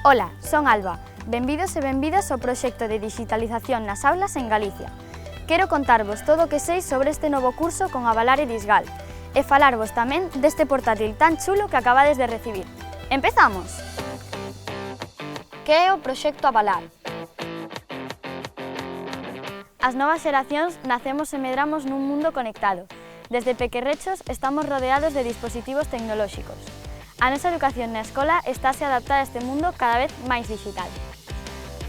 Ola, son Alba. Benvidos e benvidas ao proxecto de digitalización nas aulas en Galicia. Quero contarvos todo o que sei sobre este novo curso con Avalare Disgal e falarvos tamén deste portátil tan chulo que acabades de recibir. Empezamos! Que é o proxecto Avalar? As novas xeracións nacemos e medramos nun mundo conectado. Desde pequerrechos estamos rodeados de dispositivos tecnolóxicos. A nosa educación na escola estáse a adaptar a este mundo cada vez máis digital.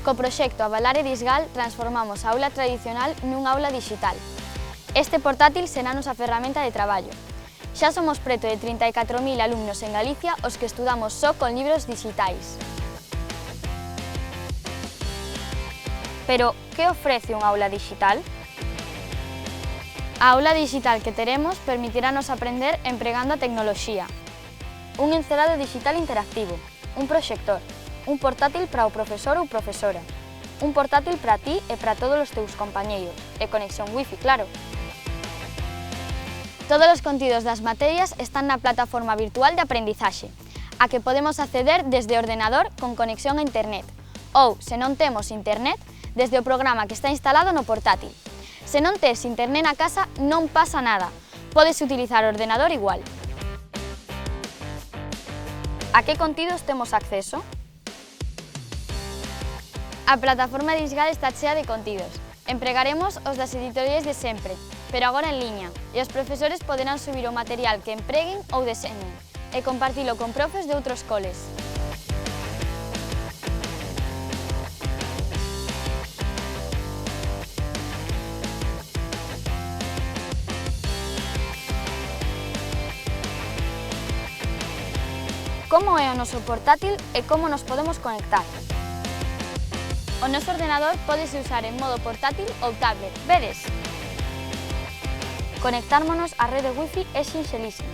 Co proxecto Avalare Disgal transformamos a aula tradicional nunha aula digital. Este portátil será a nosa ferramenta de traballo. Xa somos preto de 34.000 alumnos en Galicia os que estudamos só con libros digitais. Pero, que ofrece unha aula digital? A aula digital que teremos permitirános aprender empregando a tecnoloxía. Un encerado digital interactivo, un proxector, un portátil para o profesor ou profesora, un portátil para ti e para todos os teus compañeiros, e conexión wifi, claro. Todos os contidos das materias están na plataforma virtual de aprendizaxe, a que podemos acceder desde o ordenador con conexión a internet, ou, se non temos internet, desde o programa que está instalado no portátil. Se non tes internet na casa, non pasa nada, podes utilizar o ordenador igual. A que contidos temos acceso? A plataforma Disgal está chea de contidos. Empregaremos os das editoriais de sempre, pero agora en liña, e os profesores poderán subir o material que empreguen ou deseñen, e compartilo con profes de outros coles. Como é o noso portátil e como nos podemos conectar? O noso ordenador pódese usar en modo portátil ou tablet, vedes? Conectármonos á rede wifi é sinxelísimo.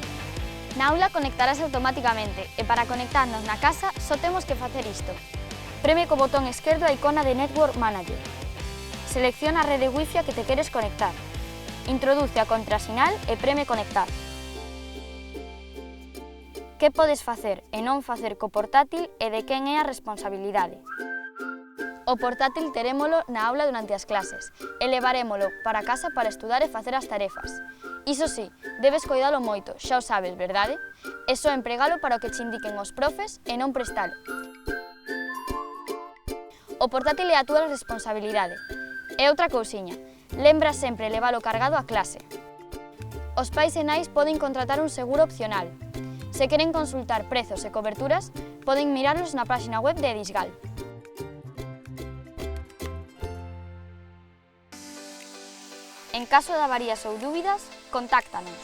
Na aula conectarase automáticamente e para conectarnos na casa só temos que facer isto. Preme co botón esquerdo a icona de Network Manager. Selecciona a rede wifi a que te queres conectar. Introduce a contrasinal e preme conectar. Que podes facer e non facer co portátil e de quen é a responsabilidade. O portátil terémolo na aula durante as clases e levarémolo para casa para estudar e facer as tarefas. Iso sí, debes coidalo moito, xa o sabes, verdade? É só empregalo para o que che indiquen os profes e non prestalo. O portátil é a túa responsabilidade. E outra cousiña, lembra sempre levalo cargado a clase. Os pais e nais poden contratar un seguro opcional. Se queren consultar prezos e coberturas, poden mirarlos na página web de Disgal. En caso de avarías ou dúbidas, contáctanos.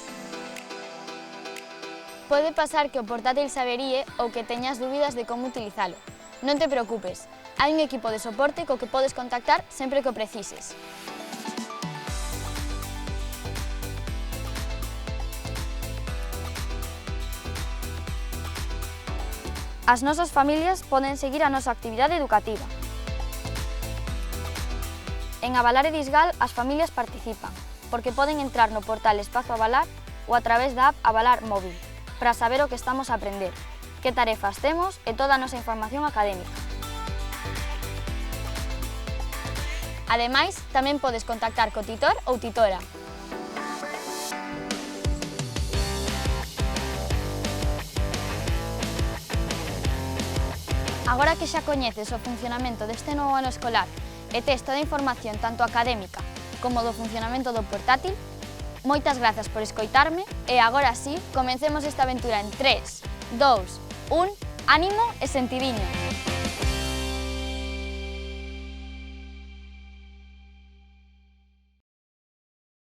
Pode pasar que o portátil se averíe ou que teñas dúbidas de como utilizalo. Non te preocupes, hai un equipo de soporte co que podes contactar sempre que o precises. As nosas familias poden seguir a nosa actividade educativa. En Avalare Disgal as familias participan, porque poden entrar no portal Espazo Avalar ou a través da app Avalar Móvil, para saber o que estamos a aprender, que tarefas temos e toda a nosa información académica. Ademais, tamén podes contactar co titor ou titora. Agora que xa coñeces o funcionamento deste novo ano escolar e tes toda a información tanto académica como do funcionamento do portátil, moitas grazas por escoitarme e agora sí, comencemos esta aventura en 3, 2, 1, ánimo e sentidiño!